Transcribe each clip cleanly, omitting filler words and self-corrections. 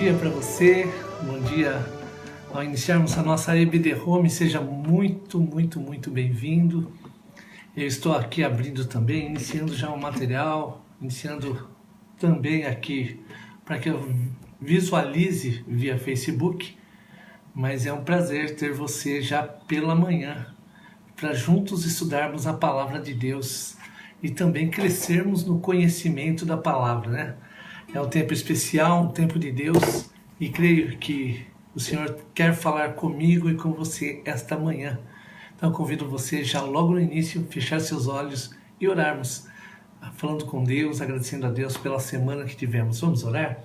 dia para você, bom dia. Ao iniciarmos a nossa EBD Home, seja muito bem-vindo. Eu estou aqui abrindo também, iniciando já o material, iniciando também aqui para que eu visualize via Facebook, mas é um prazer ter você já pela manhã, para juntos estudarmos a Palavra de Deus e também crescermos no conhecimento da Palavra, né? É um tempo especial, um tempo de Deus, e creio que o Senhor quer falar comigo e com você esta manhã. Então convido você já logo no início, fechar seus olhos e orarmos, falando com Deus, agradecendo a Deus pela semana que tivemos. Vamos orar?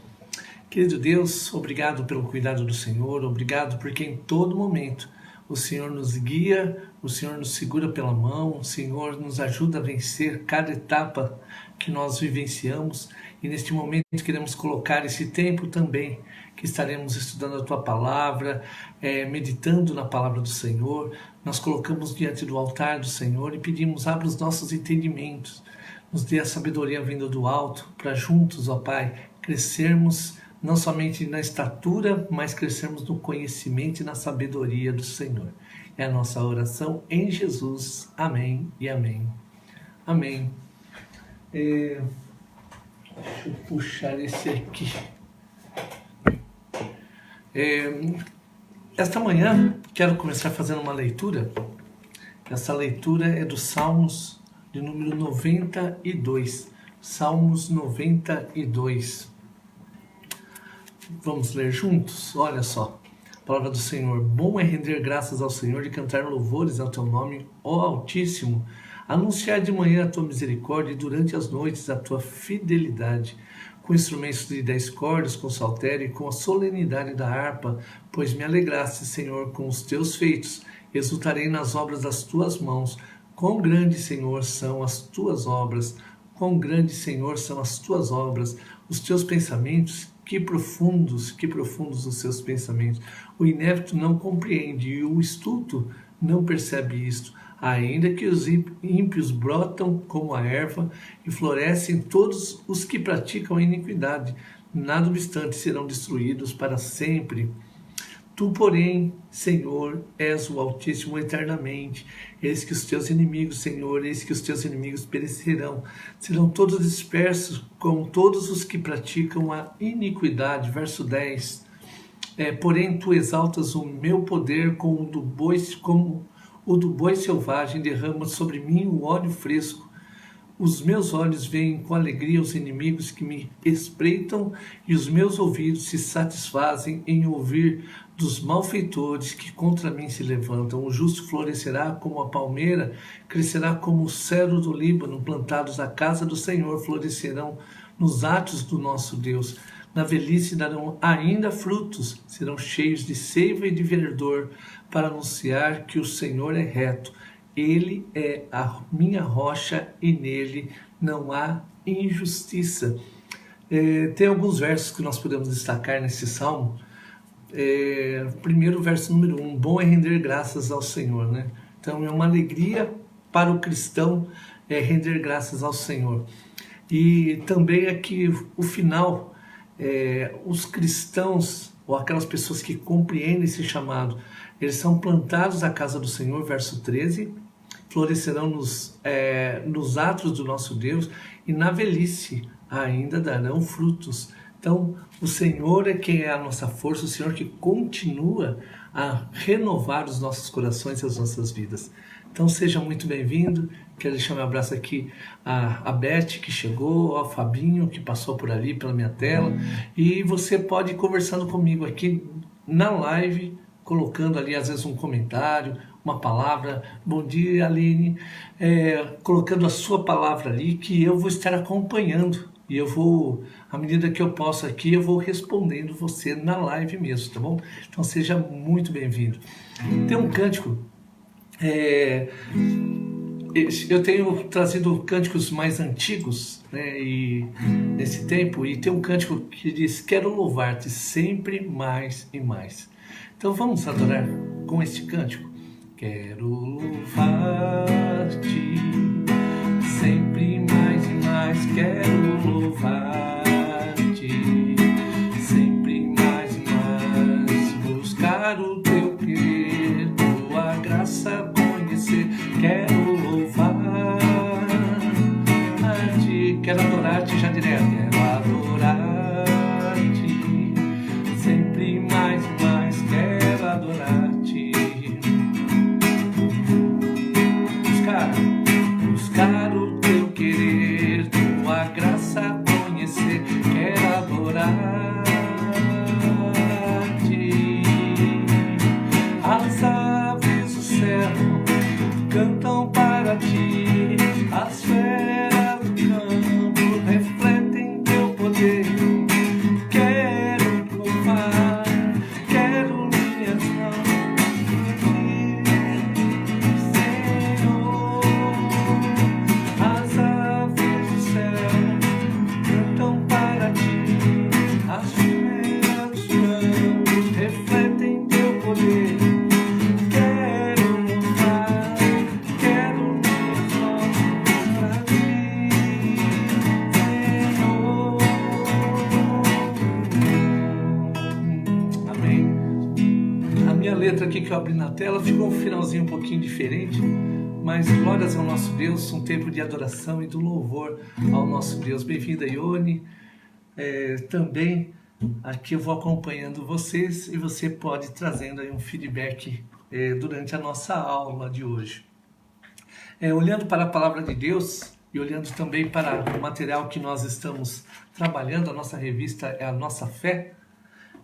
Querido Deus, obrigado pelo cuidado do Senhor, obrigado porque em todo momento o Senhor nos guia, o Senhor nos segura pela mão, o Senhor nos ajuda a vencer cada etapa que nós vivenciamos. E neste momento queremos colocar esse tempo também, que estaremos estudando a Tua Palavra, meditando na Palavra do Senhor. Nós colocamos diante do altar do Senhor e pedimos, abra os nossos entendimentos, nos dê a sabedoria vinda do alto, para juntos, ó Pai, crescermos não somente na estatura, mas crescermos no conhecimento e na sabedoria do Senhor. É a nossa oração em Jesus. Amém e amém. Amém. Deixa eu puxar esse aqui. Esta manhã quero começar fazendo uma leitura. Essa leitura é do Salmos de número 92. Salmos 92. Vamos ler juntos? Olha só. Palavra do Senhor. Bom é render graças ao Senhor e cantar louvores ao teu nome, ó Altíssimo. Anunciar de manhã a tua misericórdia e durante as noites a tua fidelidade, com instrumentos de 10 cordas, com saltério e com a solenidade da harpa, pois me alegraste, Senhor, com os teus feitos, exultarei nas obras das tuas mãos. Quão grande, Senhor, são as tuas obras, quão grande, Senhor, são as tuas obras, os teus pensamentos, que profundos os seus pensamentos. O inepto não compreende e o estulto não percebe isto. Ainda que os ímpios brotam como a erva e florescem todos os que praticam a iniquidade, nada obstante serão destruídos para sempre. Tu, porém, Senhor, és o Altíssimo eternamente. Eis que os teus inimigos, Senhor, eis que os teus inimigos perecerão. Serão todos dispersos, como todos os que praticam a iniquidade. Verso 10. Porém, tu exaltas o meu poder como o do boi selvagem, derrama sobre mim o óleo fresco. Os meus olhos veem com alegria os inimigos que me espreitam, e os meus ouvidos se satisfazem em ouvir dos malfeitores que contra mim se levantam. O justo florescerá como a palmeira, crescerá como o cedro do Líbano, plantados à casa do Senhor, florescerão nos átrios do nosso Deus. Na velhice darão ainda frutos, serão cheios de seiva e de verdor, para anunciar que o Senhor é reto. Ele é a minha rocha e nele não há injustiça. Tem alguns versos que nós podemos destacar nesse salmo. Primeiro, verso número 1, bom é render graças ao Senhor, né? Então é uma alegria para o cristão render graças ao Senhor. E também aqui o final, os cristãos, ou aquelas pessoas que compreendem esse chamado, eles são plantados à casa do Senhor, verso 13, florescerão nos átrios do nosso Deus, e na velhice ainda darão frutos. Então, o Senhor é quem é a nossa força, o Senhor que continua a renovar os nossos corações e as nossas vidas. Então, seja muito bem-vindo. Quero deixar um abraço aqui a Beth, que chegou, ao Fabinho, que passou por ali, pela minha tela. E você pode ir conversando comigo aqui na live, colocando ali, às vezes, um comentário, uma palavra. Bom dia, Aline. Colocando a sua palavra ali, que eu vou estar acompanhando. E eu vou, à medida que eu posso aqui, eu vou respondendo você na live mesmo, tá bom? Então seja muito bem-vindo. Tem um cântico, eu tenho trazido cânticos mais antigos, né, e nesse tempo, e tem um cântico que diz: quero louvar-te sempre mais e mais. Então vamos adorar com este cântico. Quero louvar-te sempre mais e mais, quero louvar-te sempre mais quero louvar a ti, quero adorar-te já direto, quero adorar-te, sempre mais e mais quero adorar-te, buscar o teu querer, tua graça conhecer, quero adorar-te, as aves do céu cantam para ti, as feras do campo refletem teu poder. Quero louvar, quero minhas mãos Senhor. As aves do céu cantam para ti, as feras do campo refletem teu poder. Letra aqui que eu abri na tela ficou um finalzinho um pouquinho diferente, mas glórias ao nosso Deus, um tempo de adoração e do louvor ao nosso Deus. Bem-vinda, Ione. Também aqui eu vou acompanhando vocês e você pode ir trazendo aí um feedback durante a nossa aula de hoje. Olhando para a palavra de Deus e olhando também para o material que nós estamos trabalhando, a nossa revista é a Nossa Fé.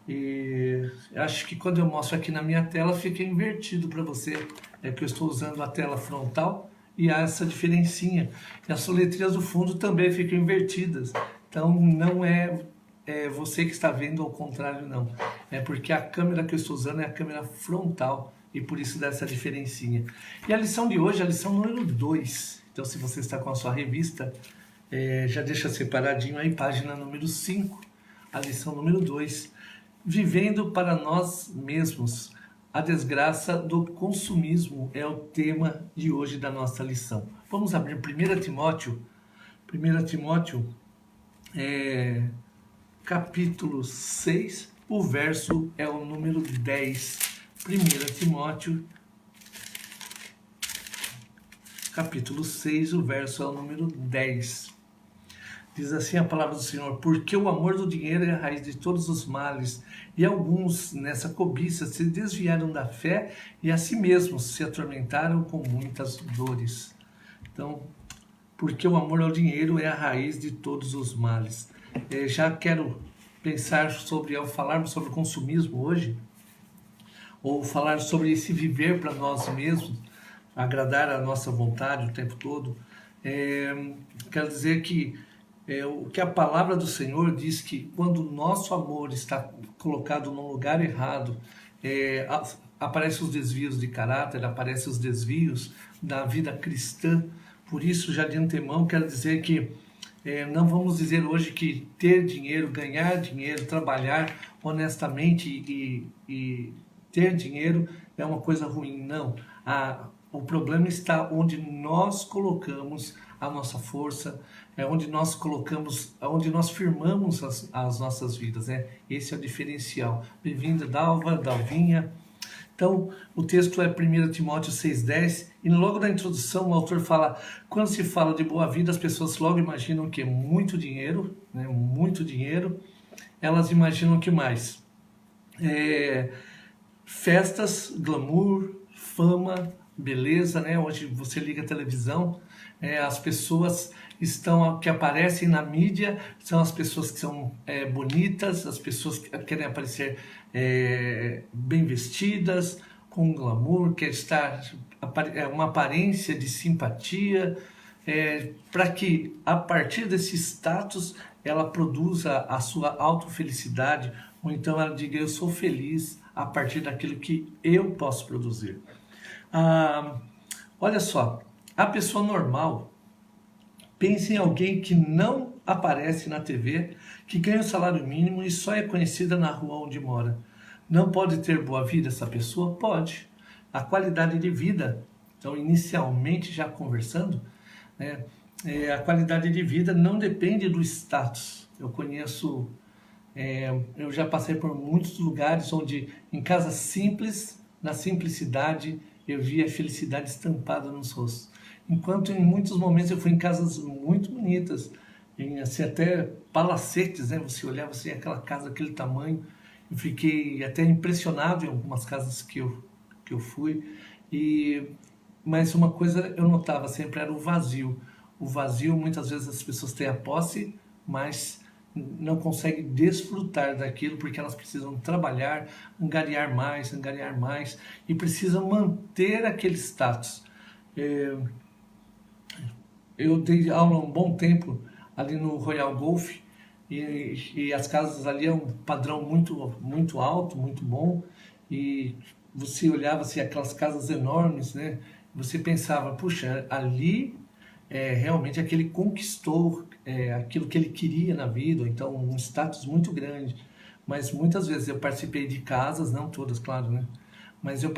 E acho que quando eu mostro aqui na minha tela fica invertido para você, que eu estou usando a tela frontal e há essa diferencinha. E as soletrias do fundo também ficam invertidas. Então não é você que está vendo ao contrário, não. É porque a câmera que eu estou usando é a câmera frontal e por isso dá essa diferencinha. E a lição de hoje é a lição número 2. Então se você está com a sua revista, já deixa separadinho aí, página número 5, a lição número 2. Vivendo para nós mesmos. A desgraça do consumismo é o tema de hoje da nossa lição. Vamos abrir 1 Timóteo. 1 Timóteo, capítulo 6, o verso é o número 10. 1 Timóteo, capítulo 6, o verso é o número 10. Diz assim a palavra do Senhor: porque o amor do dinheiro é a raiz de todos os males, e alguns nessa cobiça se desviaram da fé e a si mesmos se atormentaram com muitas dores. Então, porque o amor ao dinheiro é a raiz de todos os males. Já quero pensar ao falarmos sobre o consumismo hoje, ou falar sobre esse viver para nós mesmos, agradar a nossa vontade o tempo todo. Quero dizer que o que a palavra do Senhor diz, que quando o nosso amor está colocado no lugar errado, aparecem os desvios de caráter, aparecem os desvios da vida cristã. Por isso, já de antemão, quero dizer que não vamos dizer hoje que ter dinheiro, ganhar dinheiro, trabalhar honestamente e ter dinheiro é uma coisa ruim. Não. O problema está onde nós colocamos a nossa força, onde nós colocamos, onde nós firmamos as nossas vidas. Esse é o diferencial. Bem-vinda, Dalvinha. Então, o texto é 1 Timóteo 6,10, e logo na introdução o autor fala, quando se fala de boa vida, as pessoas logo imaginam que é muito dinheiro, muito dinheiro. Elas imaginam que mais? Festas, glamour, fama, beleza, Hoje você liga a televisão, as pessoas que aparecem na mídia são as pessoas que são bonitas, as pessoas que querem aparecer bem vestidas, com glamour, quer estar uma aparência de simpatia, para que a partir desse status ela produza a sua autofelicidade, ou então ela diga, eu sou feliz a partir daquilo que eu posso produzir. Olha só, a pessoa normal, pense em alguém que não aparece na TV, que ganha o salário mínimo e só é conhecida na rua onde mora. Não pode ter boa vida essa pessoa? Pode. A qualidade de vida, então inicialmente já conversando, a qualidade de vida não depende do status. Eu já passei por muitos lugares onde em casa simples, na simplicidade, eu via a felicidade estampada nos rostos. Enquanto em muitos momentos eu fui em casas muito bonitas, em assim, até palacetes, né? Você olhava assim, aquela casa daquele tamanho, eu fiquei até impressionado em algumas casas que eu fui, e, mas uma coisa eu notava sempre era o vazio. O vazio, muitas vezes as pessoas têm a posse, mas não conseguem desfrutar daquilo porque elas precisam trabalhar, angariar mais e precisam manter aquele status. É, eu dei aula um bom tempo ali no Royal Golf e as casas ali é um padrão muito alto, muito bom, e você olhava assim, aquelas casas enormes, né? Você pensava, puxa, ali realmente aquele conquistou aquilo que ele queria na vida, ou então um status muito grande. Mas muitas vezes eu participei de casas, não todas, claro, né? Mas eu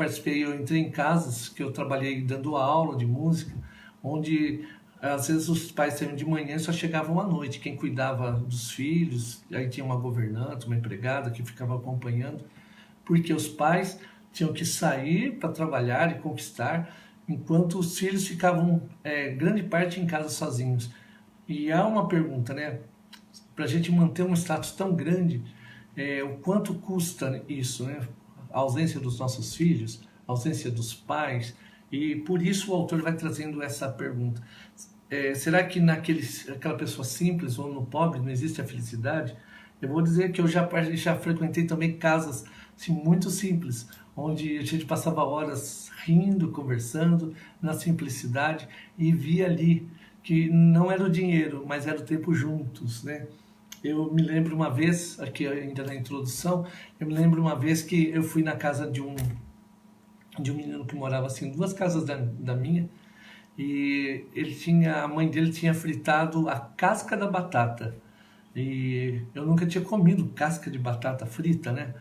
entrei em casas que eu trabalhei dando aula de música, onde às vezes os pais saíam de manhã e só chegavam à noite. Quem cuidava dos filhos, aí tinha uma governanta, uma empregada que ficava acompanhando, porque os pais tinham que sair para trabalhar e conquistar, enquanto os filhos ficavam grande parte em casa sozinhos. E há uma pergunta, né? Para a gente manter um status tão grande, o quanto custa isso, né? A ausência dos nossos filhos, a ausência dos pais, e por isso o autor vai trazendo essa pergunta. Será que aquela pessoa simples ou no pobre não existe a felicidade? Eu vou dizer que eu já frequentei também casas assim, muito simples, onde a gente passava horas rindo, conversando, na simplicidade, e via ali que não era o dinheiro, mas era o tempo juntos, né? Eu me lembro uma vez, aqui ainda na introdução, eu me lembro uma vez que eu fui na casa de um menino que morava assim, duas casas da minha, e a mãe dele tinha fritado a casca da batata. E eu nunca tinha comido casca de batata frita, né?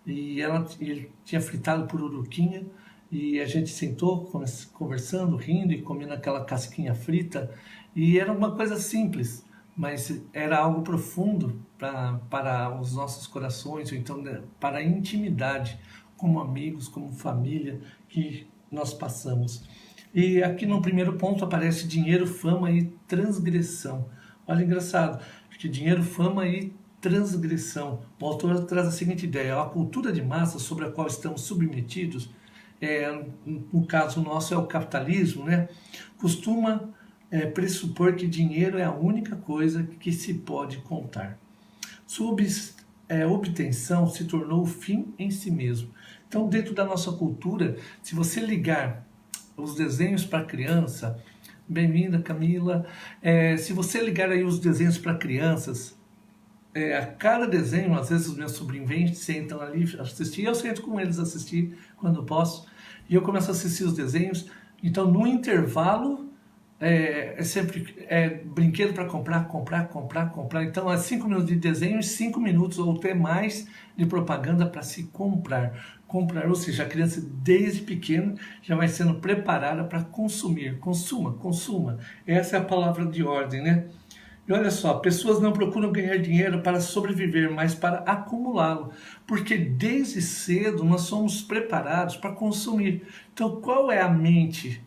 Ele tinha fritado pururuquinha e a gente sentou conversando, rindo e comendo aquela casquinha frita. E era uma coisa simples, mas era algo profundo para os nossos corações, ou então né, para a intimidade, como amigos, como família que nós passamos. E aqui no primeiro ponto aparece dinheiro, fama e transgressão. Olha, engraçado, porque dinheiro, fama e transgressão. O autor traz a seguinte ideia: a cultura de massa sobre a qual estamos submetidos, no caso nosso é o capitalismo, né? Costuma pressupor que dinheiro é a única coisa que se pode contar. Sua obtenção se tornou o fim em si mesmo. Então, dentro da nossa cultura, se você ligar os desenhos para criança, bem-vinda Camila, se você ligar aí os desenhos para crianças, a cada desenho, às vezes os meus sobrinhos vêm, sentam ali assistir, eu sento com eles assistir quando eu posso, e eu começo a assistir os desenhos. Então no intervalo sempre brinquedo para comprar. Então é 5 minutos de desenho e 5 minutos ou até mais de propaganda para se comprar. Ou seja, a criança desde pequena já vai sendo preparada para consumir. Consuma. Essa é a palavra de ordem, né? E olha só, pessoas não procuram ganhar dinheiro para sobreviver, mas para acumulá-lo, porque desde cedo nós somos preparados para consumir. Então, qual é a mente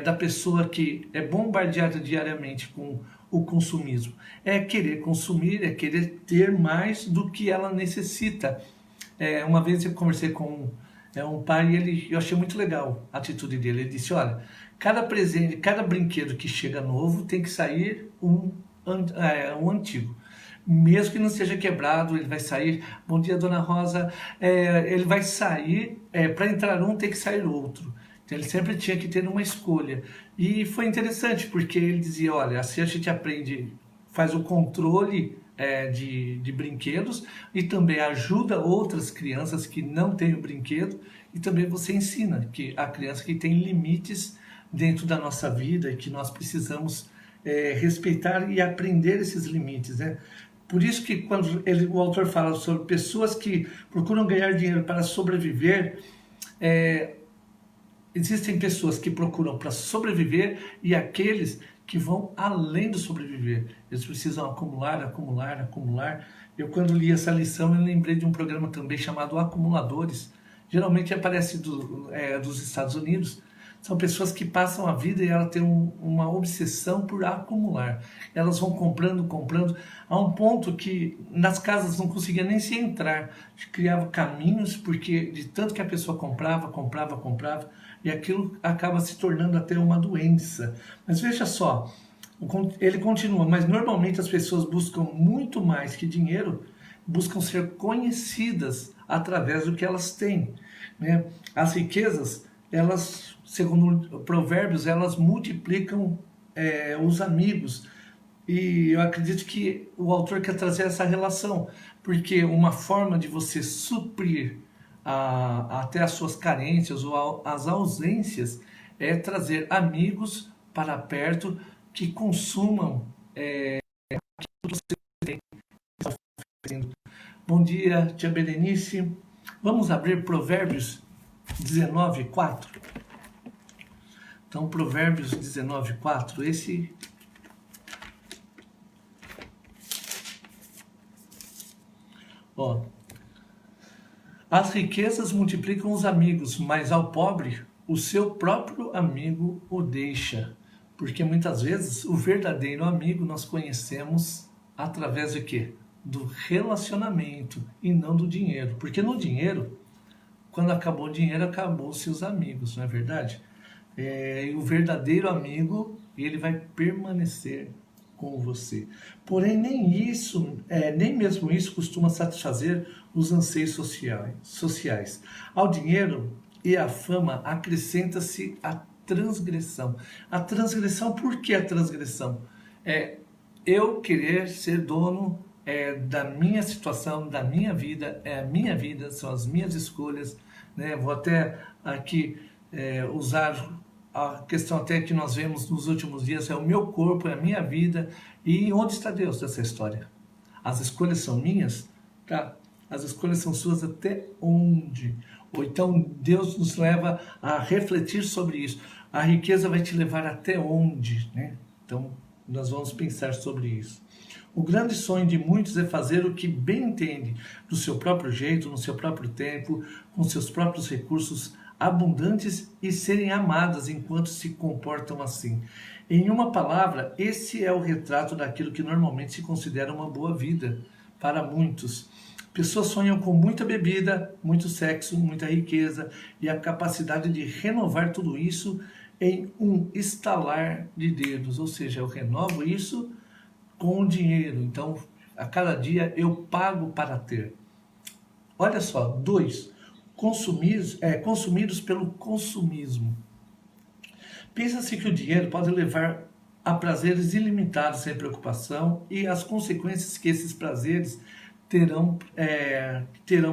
da pessoa que é bombardeada diariamente com o consumismo? É querer consumir, é querer ter mais do que ela necessita. Uma vez eu conversei com um pai e eu achei muito legal a atitude dele. Ele disse, olha, cada brinquedo que chega novo tem que sair um antigo. Mesmo que não seja quebrado, ele vai sair. Bom dia, dona Rosa. Ele vai sair, para entrar um tem que sair outro. Então ele sempre tinha que ter uma escolha. E foi interessante, porque ele dizia, olha, assim a gente aprende, faz o controle de brinquedos e também ajuda outras crianças que não têm o brinquedo, e também você ensina que a criança que tem limites dentro da nossa vida e que nós precisamos respeitar e aprender esses limites, né? Por isso que quando o autor fala sobre pessoas que procuram ganhar dinheiro para sobreviver, existem pessoas que procuram para sobreviver e aqueles que vão além do sobreviver. Eles precisam acumular. Eu, quando li essa lição, eu lembrei de um programa também chamado Acumuladores, geralmente aparece dos Estados Unidos. São pessoas que passam a vida e ela tem uma obsessão por acumular. Elas vão comprando, comprando, a um ponto que nas casas não conseguia nem se entrar. Criava caminhos, porque de tanto que a pessoa comprava, comprava, comprava, e aquilo acaba se tornando até uma doença. Mas veja só, ele continua, mas normalmente as pessoas buscam muito mais que dinheiro, buscam ser conhecidas através do que elas têm, né? As riquezas, elas, segundo Provérbios, elas multiplicam os amigos. E eu acredito que o autor quer trazer essa relação, porque uma forma de você suprir até as suas carências ou as ausências é trazer amigos para perto que consumam tudo que você tem. Bom dia, tia Berenice. Vamos abrir Provérbios 19:4. Então, Provérbios 19:4, esse... Ó, as riquezas multiplicam os amigos, mas ao pobre o seu próprio amigo o deixa. Porque muitas vezes o verdadeiro amigo nós conhecemos através de quê? Do relacionamento e não do dinheiro. Porque no dinheiro, quando acabou o dinheiro, acabou-se os amigos, não é verdade? E o verdadeiro amigo, ele vai permanecer com você. Porém, nem mesmo isso costuma satisfazer os anseios sociais. Ao dinheiro e à fama acrescenta-se a transgressão. A transgressão, por que a transgressão? É eu querer ser dono da minha situação, da minha vida, é a minha vida, são as minhas escolhas, né? Vou até aqui usar a questão até que nós vemos nos últimos dias, é o meu corpo, é a minha vida. E onde está Deus nessa história? As escolhas são minhas? Tá. As escolhas são suas até onde? Ou então Deus nos leva a refletir sobre isso. A riqueza vai te levar até onde, né? Então nós vamos pensar sobre isso. O grande sonho de muitos é fazer o que bem entende, do seu próprio jeito, no seu próprio tempo, com seus próprios recursos abundantes e serem amadas enquanto se comportam assim. Em uma palavra, esse é o retrato daquilo que normalmente se considera uma boa vida para muitos. Pessoas sonham com muita bebida, muito sexo, muita riqueza e a capacidade de renovar tudo isso em um estalar de dedos. Ou seja, eu renovo isso com o dinheiro. Então, a cada dia eu pago para ter. Olha só, 2. Consumidos pelo consumismo. Pensa-se que o dinheiro pode levar a prazeres ilimitados sem preocupação e as consequências que esses prazeres terão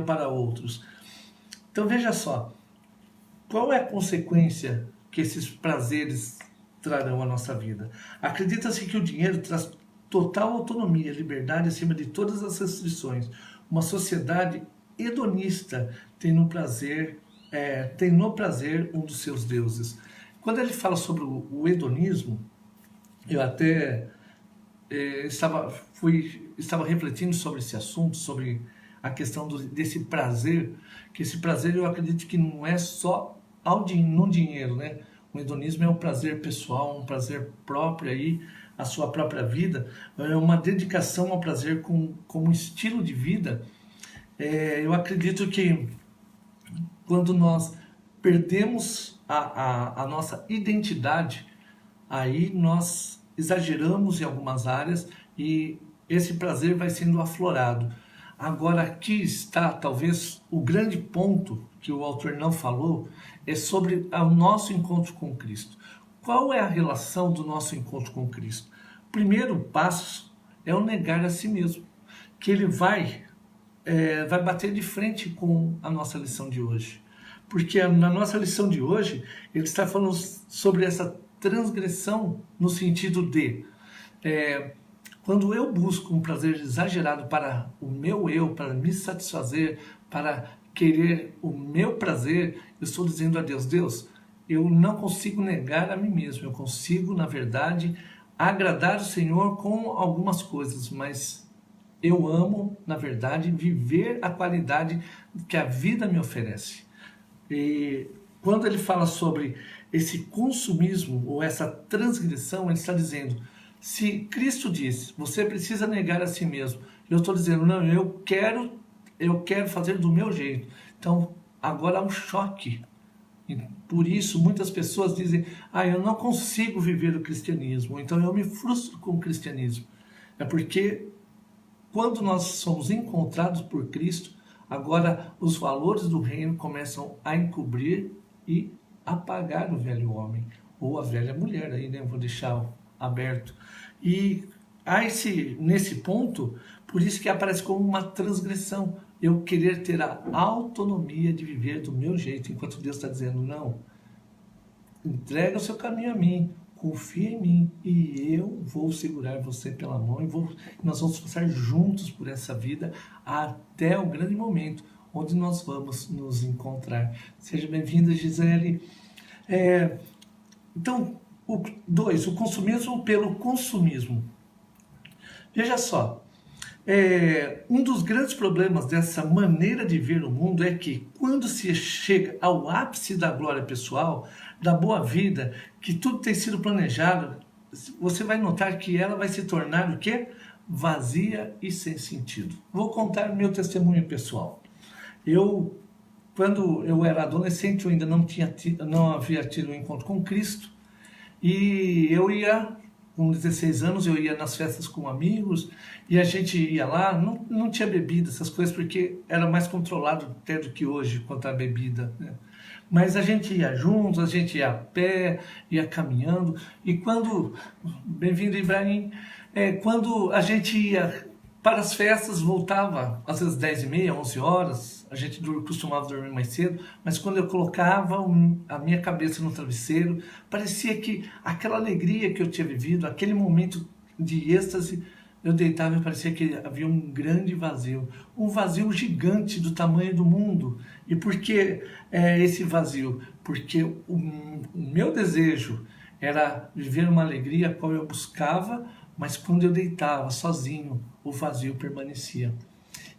para outros. Então veja só, qual é a consequência que esses prazeres trarão à nossa vida? Acredita-se que o dinheiro traz total autonomia, liberdade acima de todas as restrições. Uma sociedade hedonista tem no prazer um dos seus deuses. Quando ele fala sobre o hedonismo, eu até estava refletindo sobre esse assunto, sobre a questão desse prazer, que esse prazer eu acredito que não é só no dinheiro, né? O hedonismo é um prazer pessoal, um prazer próprio aí, a sua própria vida, é uma dedicação ao prazer como estilo de vida. Eu acredito que quando nós perdemos a nossa identidade, aí nós exageramos em algumas áreas e esse prazer vai sendo aflorado. Agora aqui está talvez o grande ponto que o autor não falou, é sobre o nosso encontro com Cristo. Qual é a relação do nosso encontro com Cristo? O primeiro passo é o negar a si mesmo, que ele vai bater de frente com a nossa lição de hoje. Porque na nossa lição de hoje, ele está falando sobre essa transgressão no sentido de quando eu busco um prazer exagerado para o meu eu, para me satisfazer, para querer o meu prazer, eu estou dizendo a Deus, Deus, eu não consigo negar a mim mesmo, eu consigo, na verdade, agradar o Senhor com algumas coisas, mas eu amo, na verdade, viver a qualidade que a vida me oferece. E quando ele fala sobre esse consumismo ou essa transgressão, ele está dizendo, se Cristo disse, você precisa negar a si mesmo, eu estou dizendo, não, eu quero fazer do meu jeito. Então, agora há um choque. E por isso, muitas pessoas dizem, eu não consigo viver o cristianismo, então eu me frustro com o cristianismo. É porque quando nós somos encontrados por Cristo, agora os valores do reino começam a encobrir e apagar o velho homem, ou a velha mulher, aí, né? Vou deixar aberto. E nesse ponto, por isso que aparece como uma transgressão, eu querer ter a autonomia de viver do meu jeito, enquanto Deus está dizendo, não, entrega o seu caminho a mim, confia em mim e eu vou segurar você pela mão e nós vamos passar juntos por essa vida até o grande momento onde nós vamos nos encontrar. Seja bem-vinda, Gisele. Então, o consumismo pelo consumismo. Veja só, um dos grandes problemas dessa maneira de ver o mundo é que quando se chega ao ápice da glória pessoal, da boa vida, que tudo tem sido planejado, você vai notar que ela vai se tornar o quê? Vazia e sem sentido. Vou contar meu testemunho pessoal. Quando eu era adolescente, eu ainda não havia tido um encontro com Cristo, e eu ia, com 16 anos, eu ia nas festas com amigos, e a gente ia lá, não tinha bebida, essas coisas, porque era mais controlado até do que hoje quanto à bebida, né? Mas a gente ia juntos, a gente ia a pé, ia caminhando, e bem-vindo Ibrahim, quando a gente ia para as festas, voltava às vezes 10h30, 11 horas, a gente costumava dormir mais cedo, mas quando eu colocava a minha cabeça no travesseiro, parecia que aquela alegria que eu tinha vivido, aquele momento de êxtase, eu deitava e parecia que havia um grande vazio, um vazio gigante do tamanho do mundo. E por que esse vazio? Porque o meu desejo era viver uma alegria a qual eu buscava, mas quando eu deitava sozinho, o vazio permanecia.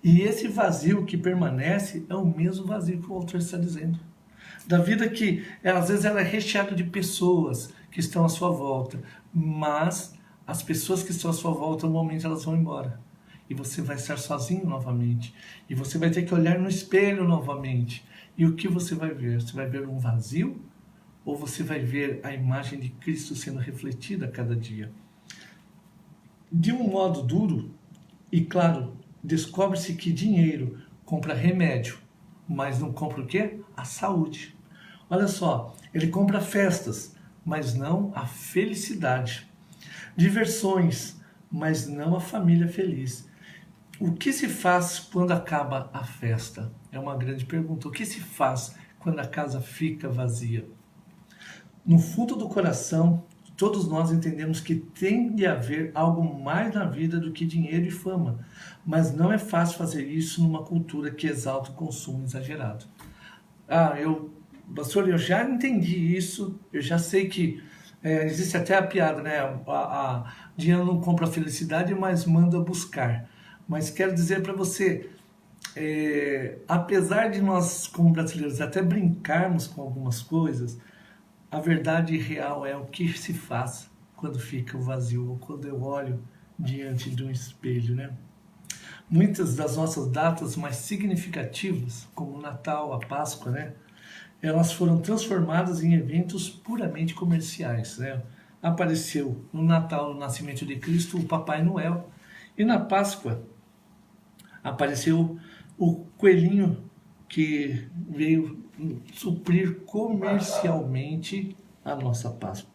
E esse vazio que permanece é o mesmo vazio que o autor está dizendo. Da vida que, às vezes, ela é recheada de pessoas que estão à sua volta, mas as pessoas que estão à sua volta, no momento, elas vão embora. E você vai estar sozinho novamente. E você vai ter que olhar no espelho novamente. E o que você vai ver? Você vai ver um vazio? Ou você vai ver a imagem de Cristo sendo refletida a cada dia? De um modo duro, e claro, descobre-se que dinheiro compra remédio, mas não compra o quê? A saúde. Olha só, ele compra festas, mas não a felicidade. Diversões, mas não a família feliz. O que se faz quando acaba a festa? É uma grande pergunta. O que se faz quando a casa fica vazia? No fundo do coração, todos nós entendemos que tem de haver algo mais na vida do que dinheiro e fama, mas não é fácil fazer isso numa cultura que exalta o consumo exagerado. Pastor, eu já entendi isso, eu já sei que existe até a piada, né? Dinheiro não compra felicidade, mas manda buscar. Mas quero dizer para você, apesar de nós, como brasileiros, até brincarmos com algumas coisas, a verdade real é o que se faz quando fica o vazio, ou quando eu olho diante de um espelho, né? Muitas das nossas datas mais significativas, como o Natal, a Páscoa, né? Elas foram transformadas em eventos puramente comerciais, né? Apareceu no Natal, no nascimento de Cristo, o Papai Noel, e na Páscoa apareceu o coelhinho que veio suprir comercialmente a nossa Páscoa.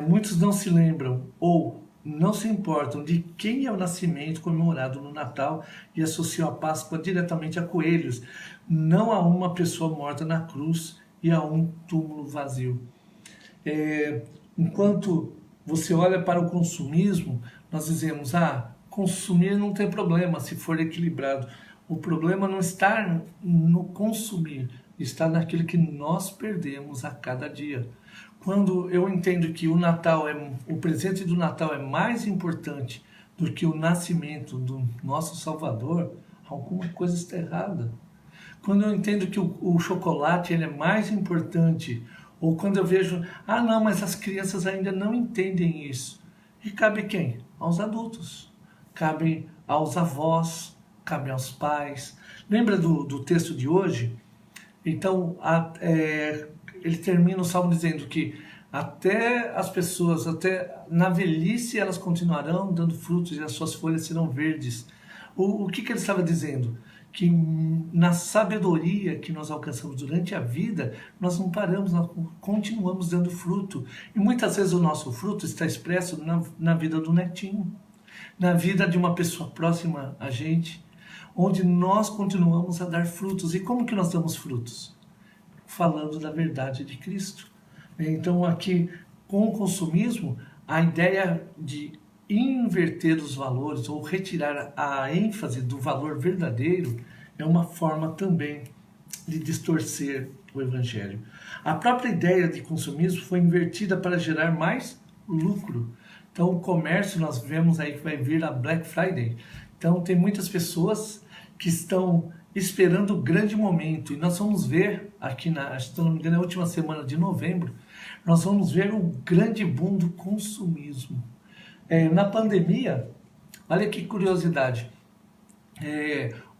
Muitos não se lembram ou não se importam de quem é o nascimento comemorado no Natal e associam a Páscoa diretamente a coelhos, não a uma pessoa morta na cruz e a um túmulo vazio. Enquanto você olha para o consumismo, nós dizemos, consumir não tem problema se for equilibrado. O problema não está no consumir, está naquilo que nós perdemos a cada dia. Quando eu entendo que o presente do Natal é mais importante do que o nascimento do nosso Salvador, alguma coisa está errada. quando eu entendo que o chocolate ele é mais importante, ou quando eu vejo, ah não, mas as crianças ainda não entendem isso. E cabe quem? Aos adultos, cabe aos avós, cabe aos pais. Lembra do texto de hoje? Então, ele termina o salmo dizendo que até as pessoas, até na velhice, elas continuarão dando frutos e as suas folhas serão verdes. O que ele estava dizendo? Que na sabedoria que nós alcançamos durante a vida, nós não paramos, nós continuamos dando fruto. E muitas vezes o nosso fruto está expresso na vida do netinho, na vida de uma pessoa próxima a gente, onde nós continuamos a dar frutos. E como que nós damos frutos? Falando da verdade de Cristo. Então aqui, com o consumismo, a ideia de inverter os valores ou retirar a ênfase do valor verdadeiro é uma forma também de distorcer o Evangelho. A própria ideia de consumismo foi invertida para gerar mais lucro. Então o comércio, nós vemos aí que vai vir a Black Friday. Então tem muitas pessoas que estão esperando o grande momento, e nós vamos ver aqui, se não me engano, na última semana de novembro, nós vamos ver o grande boom do consumismo. Na pandemia, olha que curiosidade,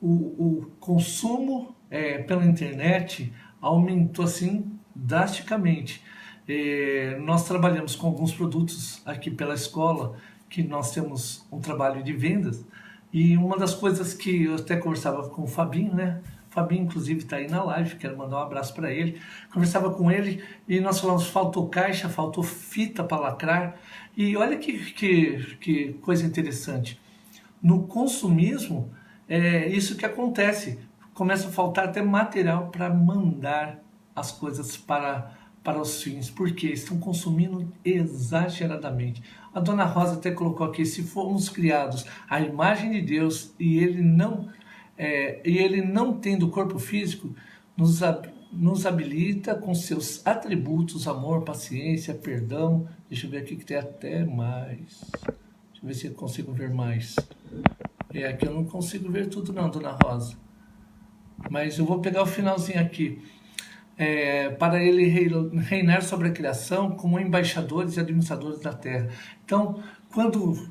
o consumo pela internet aumentou assim drasticamente. Nós trabalhamos com alguns produtos aqui pela escola, que nós temos um trabalho de vendas, e uma das coisas que eu até conversava com o Fabinho, né? O Fabinho, inclusive, está aí na live, quero mandar um abraço para ele. Conversava com ele e nós falamos, faltou caixa, faltou fita para lacrar. E olha que coisa interessante. No consumismo, é isso que acontece. Começa a faltar até material para mandar as coisas para os fins, porque estão consumindo exageradamente. A Dona Rosa até colocou aqui, se formos criados à imagem de Deus e ele não tendo corpo físico, nos habilita com seus atributos, amor, paciência, perdão. Deixa eu ver aqui que tem até mais. Deixa eu ver se eu consigo ver mais. Aqui eu não consigo ver tudo não, Dona Rosa. Mas eu vou pegar o finalzinho aqui. Para ele reinar sobre a criação como embaixadores e administradores da terra. Então, quando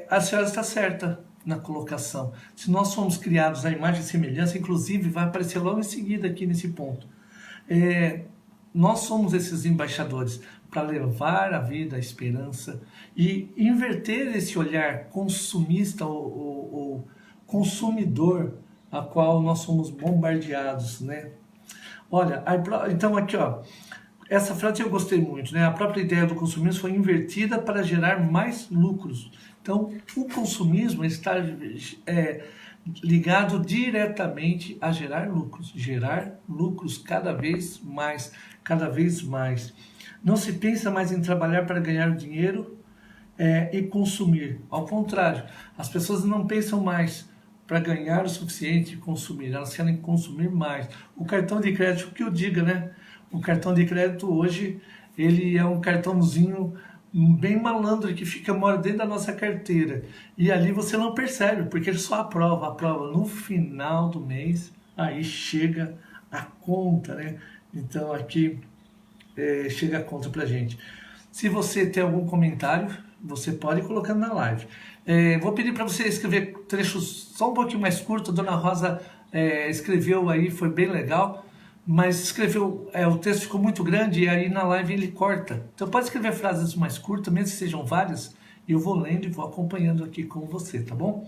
a senhora está certa na colocação, se nós somos criados à imagem e semelhança, inclusive vai aparecer logo em seguida aqui nesse ponto, nós somos esses embaixadores para levar a vida, a esperança e inverter esse olhar consumista ou consumidor a qual nós somos bombardeados, né? Olha, então aqui, ó, essa frase eu gostei muito, né? A própria ideia do consumismo foi invertida para gerar mais lucros. Então, o consumismo está ligado diretamente a gerar lucros cada vez mais, cada vez mais. Não se pensa mais em trabalhar para ganhar dinheiro e consumir. Ao contrário, as pessoas não pensam mais para ganhar o suficiente e consumir, elas querem consumir mais. O cartão de crédito, o que eu diga, né? O cartão de crédito hoje, ele é um cartãozinho bem malandro que mora dentro da nossa carteira. E ali você não percebe, porque ele só aprova no final do mês, aí chega a conta, né? Então aqui chega a conta pra gente. Se você tem algum comentário, você pode ir colocando na live. Vou pedir para você escrever trechos só um pouquinho mais curtos. A Dona Rosa escreveu aí, foi bem legal, mas escreveu, o texto ficou muito grande e aí na live ele corta. Então pode escrever frases mais curtas, mesmo que sejam várias, e eu vou lendo e vou acompanhando aqui com você, tá bom?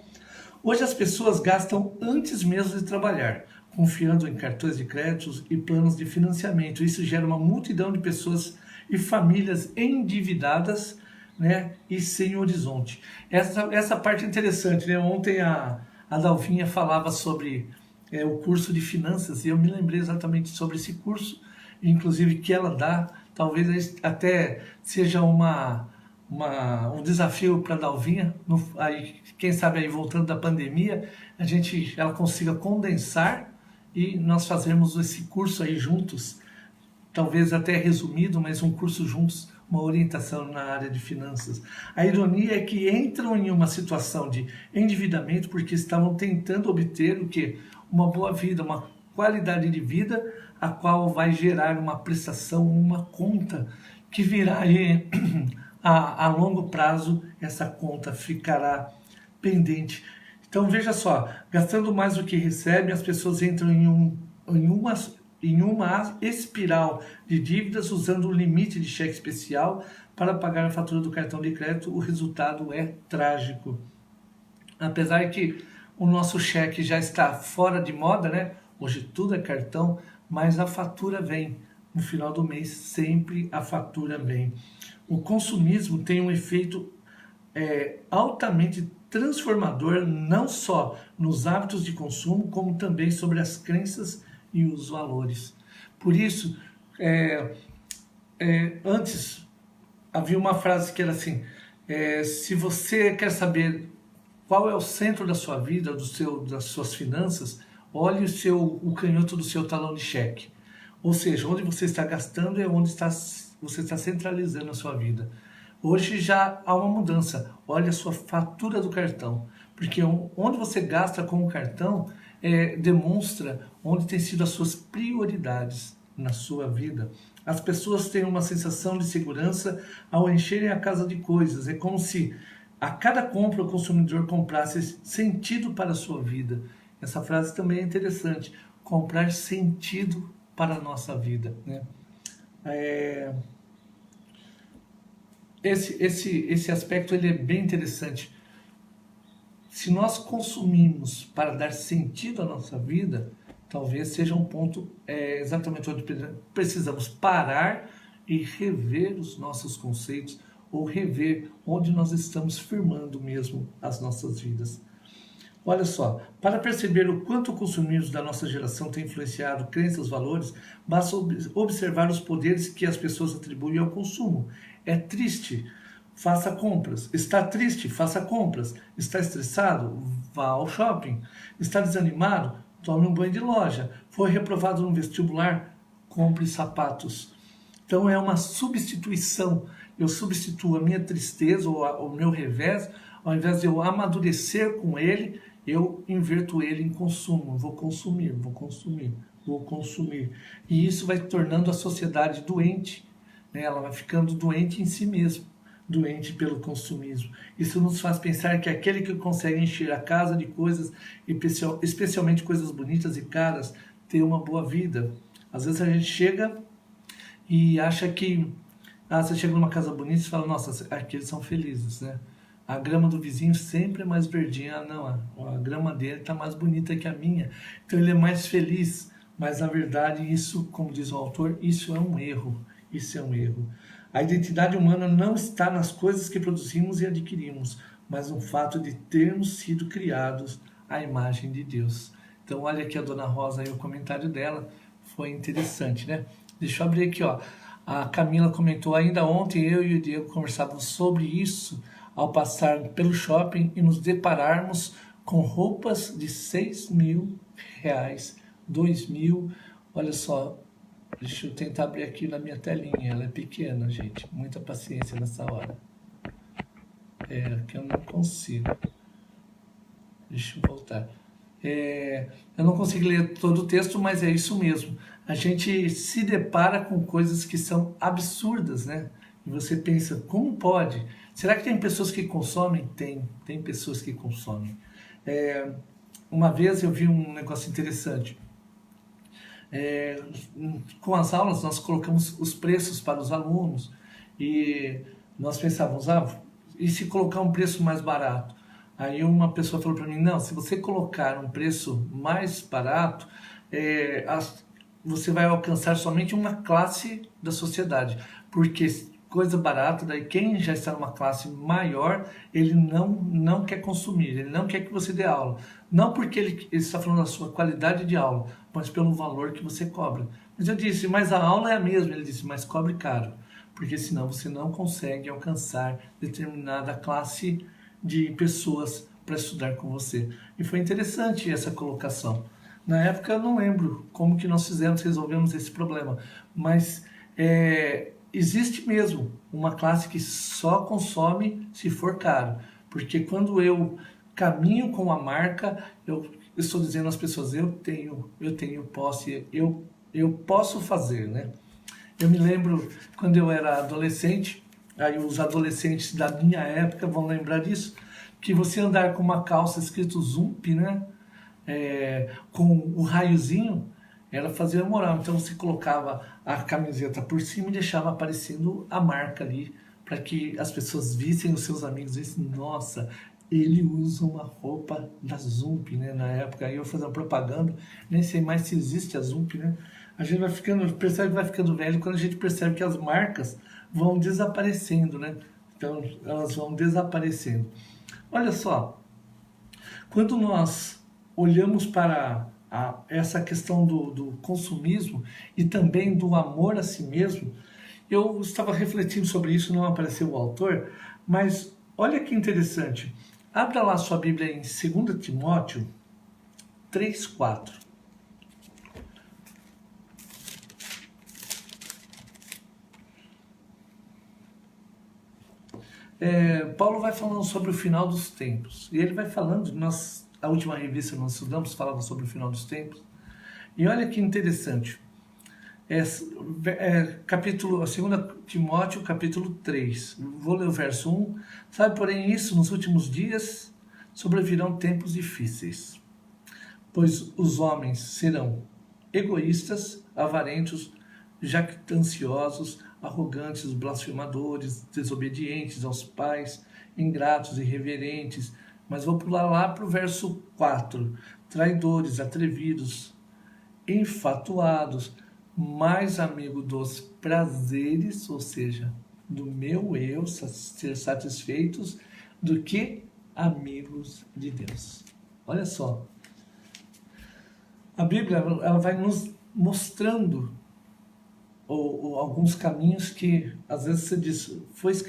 Hoje as pessoas gastam antes mesmo de trabalhar, confiando em cartões de créditos e planos de financiamento. Isso gera uma multidão de pessoas e famílias endividadas, né, e sem horizonte. Essa parte é interessante, né? Ontem a Dalvinha falava sobre o curso de finanças e eu me lembrei exatamente sobre esse curso, inclusive que ela dá, talvez até seja um desafio para a Dalvinha, aí, quem sabe aí voltando da pandemia, ela consiga condensar e nós fazermos esse curso aí juntos, talvez até resumido, mas um curso juntos, uma orientação na área de finanças. A ironia é que entram em uma situação de endividamento porque estavam tentando obter o quê? Uma boa vida, uma qualidade de vida, a qual vai gerar uma prestação, uma conta que virá aí a longo prazo, essa conta ficará pendente. Então veja só, gastando mais do que recebe, as pessoas entram em uma espiral de dívidas usando o limite de cheque especial para pagar a fatura do cartão de crédito. O resultado é trágico. Apesar que o nosso cheque já está fora de moda, né? Hoje tudo é cartão, mas a fatura vem. No final do mês, sempre a fatura vem. O consumismo tem um efeito altamente transformador, não só nos hábitos de consumo, como também sobre as crenças e os valores. Por isso, antes havia uma frase que era assim: se você quer saber qual é o centro da sua vida, das suas finanças, olhe o canhoto do seu talão de cheque. Ou seja, onde você está gastando é onde você está centralizando a sua vida. Hoje já há uma mudança. Olha a sua fatura do cartão. Porque onde você gasta com o cartão demonstra onde tem sido as suas prioridades na sua vida. As pessoas têm uma sensação de segurança ao encherem a casa de coisas. É como se a cada compra o consumidor comprasse sentido para a sua vida. Essa frase também é interessante. Comprar sentido para a nossa vida, né? Esse aspecto ele é bem interessante. Se nós consumimos para dar sentido à nossa vida, talvez seja um ponto exatamente onde precisamos parar e rever os nossos conceitos ou rever onde nós estamos firmando mesmo as nossas vidas. Olha só, para perceber o quanto o consumismo da nossa geração tem influenciado crenças, valores, basta observar os poderes que as pessoas atribuem ao consumo. É triste? Faça compras. Está triste? Faça compras. Está estressado? Vá ao shopping. Está desanimado? Tome um banho de loja. Foi reprovado no vestibular? Compre sapatos. Então é uma substituição. Eu substituo a minha tristeza ou o meu revés, ao invés de eu amadurecer com ele, eu inverto ele em consumo. Vou consumir. E isso vai tornando a sociedade doente, né? Ela vai ficando doente em si mesma, doente pelo consumismo. Isso nos faz pensar que aquele que consegue encher a casa de coisas, especialmente coisas bonitas e caras, tem uma boa vida. Às vezes a gente chega e acha que você chega numa casa bonita e fala: nossa, aqui eles são felizes, né? A grama do vizinho sempre é mais verdinha. Não, a grama dele está mais bonita que a minha. Então ele é mais feliz. Mas na verdade isso, como diz o autor, isso é um erro. Isso é um erro. A identidade humana não está nas coisas que produzimos e adquirimos, mas no fato de termos sido criados à imagem de Deus. Então olha aqui a Dona Rosa aí, o comentário dela foi interessante, né? Deixa eu abrir aqui, ó. A Camila comentou: ainda ontem eu e o Diego conversávamos sobre isso ao passar pelo shopping e nos depararmos com roupas de R$6.000, R$2.000. Olha só, deixa eu tentar abrir aqui na minha telinha, ela é pequena, gente, muita paciência nessa hora. Que eu não consigo. Deixa eu voltar. Eu não consigo ler todo o texto, mas é isso mesmo. A gente se depara com coisas que são absurdas, né? E você pensa: como pode? Será que tem pessoas que consomem? Tem pessoas que consomem. Uma vez eu vi um negócio interessante. Com as aulas nós colocamos os preços para os alunos e nós pensávamos: e se colocar um preço mais barato? Aí uma pessoa falou para mim: não, se você colocar um preço mais barato, você vai alcançar somente uma classe da sociedade, porque coisa barata, daí quem já está numa classe maior, ele não quer consumir, ele não quer que você dê aula. Não porque ele está falando da sua qualidade de aula, mas pelo valor que você cobra. Mas eu disse: mas a aula é a mesma. Ele disse: mas cobre caro, porque senão você não consegue alcançar determinada classe de pessoas para estudar com você. E foi interessante essa colocação. Na época eu não lembro como que nós resolvemos esse problema, mas existe mesmo uma classe que só consome se for caro, porque quando eu caminho com a marca, eu estou dizendo às pessoas, eu posse, eu posso fazer, né? Eu me lembro quando eu era adolescente, aí os adolescentes da minha época vão lembrar disso, que você andar com uma calça escrito Zump, né? Com o raiozinho, ela fazia moral. Então você colocava a camiseta por cima e deixava aparecendo a marca ali, para que as pessoas vissem, os seus amigos vissem, nossa, ele usa uma roupa da Zump, né? Na época, aí eu fazia propaganda, nem sei mais se existe a Zump, né? A gente vai ficando, percebe que vai ficando velho quando a gente percebe que as marcas vão desaparecendo, né? Então, elas vão desaparecendo. Olha só, quando nós olhamos para essa questão do consumismo e também do amor a si mesmo, eu estava refletindo sobre isso, não apareceu o autor, mas olha que interessante. Abra lá sua Bíblia em 2 Timóteo 3:4. Paulo vai falando sobre o final dos tempos. E ele vai falando, a última revista que nós estudamos falava sobre o final dos tempos. E olha que interessante. Capítulo, 2 Timóteo, capítulo 3. Vou ler o verso 1. Sabe, porém, isso, nos últimos dias sobrevirão tempos difíceis, pois os homens serão egoístas, avarentos, jactanciosos, arrogantes, blasfemadores, desobedientes aos pais, ingratos, irreverentes. Mas vou pular lá para o verso 4. Traidores, atrevidos, enfatuados, mais amigo dos prazeres, ou seja, do meu eu, ser satisfeitos, do que amigos de Deus. Olha só. A Bíblia, ela vai nos mostrando alguns caminhos que, às vezes você diz,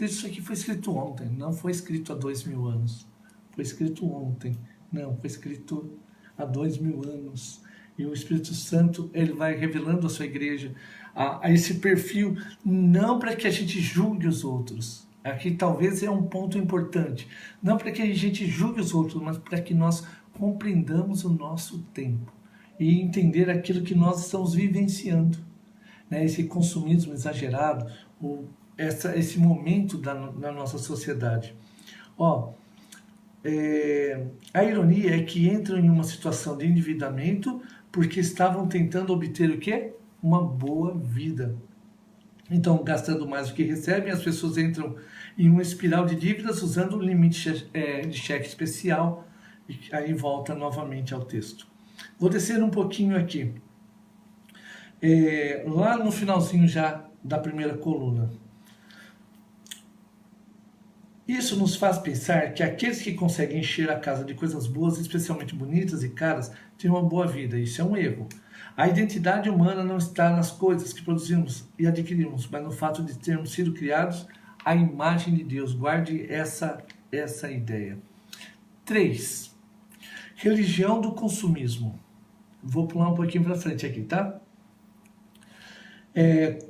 isso aqui foi escrito ontem, não foi escrito há 2000 anos. Foi escrito ontem, não, foi escrito há 2000 anos. E o Espírito Santo, ele vai revelando à sua igreja a esse perfil, não para que a gente julgue os outros. Aqui talvez é um ponto importante. Não para que a gente julgue os outros, mas para que nós compreendamos o nosso tempo e entender aquilo que nós estamos vivenciando, né? Esse consumismo exagerado, esse momento na nossa sociedade. A ironia é que entram em uma situação de endividamento porque estavam tentando obter o quê? Uma boa vida. Então, gastando mais do que recebem, as pessoas entram em uma espiral de dívidas usando o limite de cheque especial, e aí volta novamente ao texto. Vou descer um pouquinho aqui. Lá no finalzinho já da primeira coluna. Isso nos faz pensar que aqueles que conseguem encher a casa de coisas boas, especialmente bonitas e caras, têm uma boa vida. Isso é um erro. A identidade humana não está nas coisas que produzimos e adquirimos, mas no fato de termos sido criados à imagem de Deus. Guarde essa ideia. 3. Religião do consumismo. Vou pular um pouquinho para frente aqui, tá?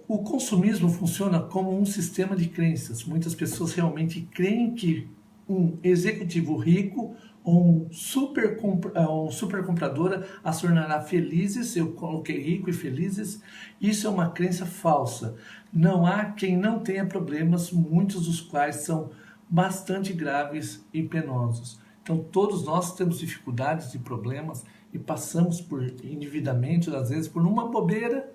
O consumismo funciona como um sistema de crenças. Muitas pessoas realmente creem que um executivo rico ou um super compradora as tornará felizes. Eu coloquei rico e felizes. Isso é uma crença falsa. Não há quem não tenha problemas, muitos dos quais são bastante graves e penosos. Então, todos nós temos dificuldades e problemas e passamos por endividamento, às vezes por uma bobeira,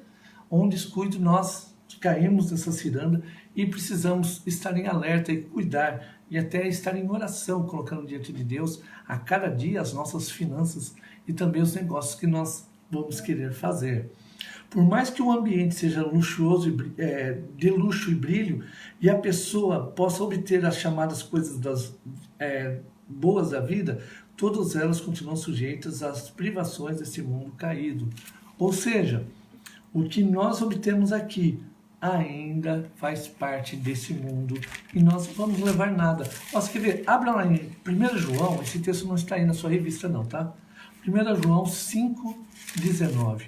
um descuido, nós caímos nessa ciranda e precisamos estar em alerta e cuidar e até estar em oração, colocando diante de Deus a cada dia as nossas finanças e também os negócios que nós vamos querer fazer. Por mais que o ambiente seja luxuoso, de luxo e brilho, e a pessoa possa obter as chamadas coisas boas da vida, todas elas continuam sujeitas às privações desse mundo caído. Ou seja, o que nós obtemos aqui ainda faz parte desse mundo e nós não vamos levar nada. Você quer ver? Abra lá em 1 João, esse texto não está aí na sua revista não, tá? 1 João 5:19.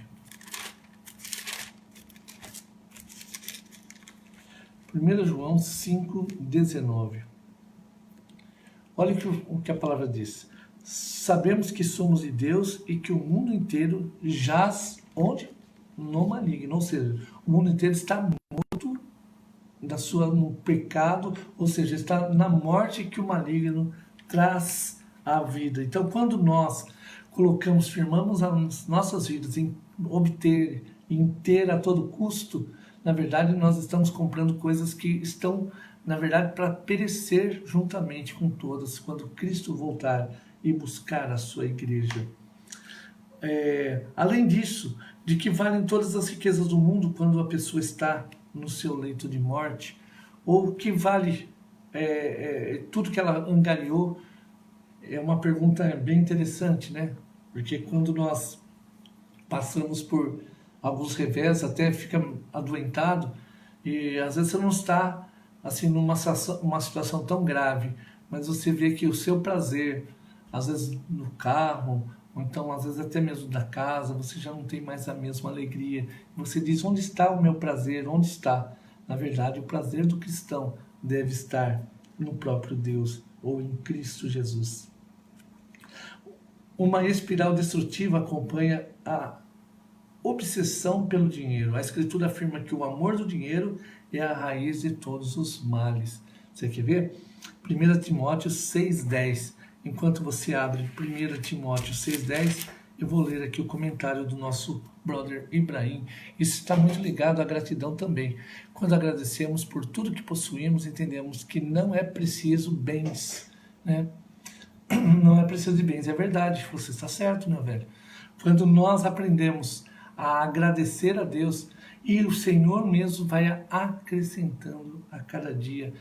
1 João 5:19. Olha o que a palavra diz. Sabemos que somos de Deus e que o mundo inteiro jaz onde? No maligno, ou seja, o mundo inteiro está morto no pecado, ou seja, está na morte que o maligno traz à vida. Então, quando nós firmamos as nossas vidas em obter, em ter a todo custo, na verdade, nós estamos comprando coisas que estão, na verdade, para perecer juntamente com todas, quando Cristo voltar e buscar a sua igreja. Além disso, de que valem todas as riquezas do mundo quando a pessoa está no seu leito de morte, ou que vale tudo que ela angariou, é uma pergunta bem interessante, né? Porque quando nós passamos por alguns revés, até fica adoentado, e às vezes você não está assim numa situação tão grave, mas você vê que o seu prazer, às vezes no carro, ou então às vezes até mesmo da casa, você já não tem mais a mesma alegria. Você diz, onde está o meu prazer? Onde está? Na verdade, o prazer do cristão deve estar no próprio Deus ou em Cristo Jesus. Uma espiral destrutiva acompanha a obsessão pelo dinheiro. A Escritura afirma que o amor do dinheiro é a raiz de todos os males. Você quer ver? 1 Timóteo 6,10. Enquanto você abre 1 Timóteo 6,10, eu vou ler aqui o comentário do nosso brother Ibrahim. Isso está muito ligado à gratidão também. Quando agradecemos por tudo que possuímos, entendemos que não é preciso bens, né? Não é preciso de bens, é verdade, você está certo, meu velho. Quando nós aprendemos a agradecer a Deus, e o Senhor mesmo vai acrescentando a cada dia,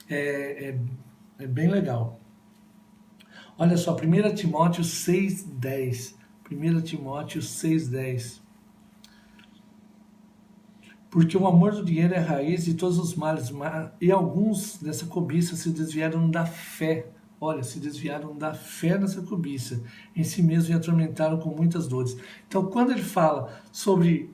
é bem legal. Olha só, 1 Timóteo 6,10. 1 Timóteo 6,10. Porque o amor do dinheiro é a raiz de todos os males, e alguns dessa cobiça se desviaram da fé. Olha, se desviaram da fé nessa cobiça, em si mesmo e atormentaram com muitas dores. Então, quando ele fala sobre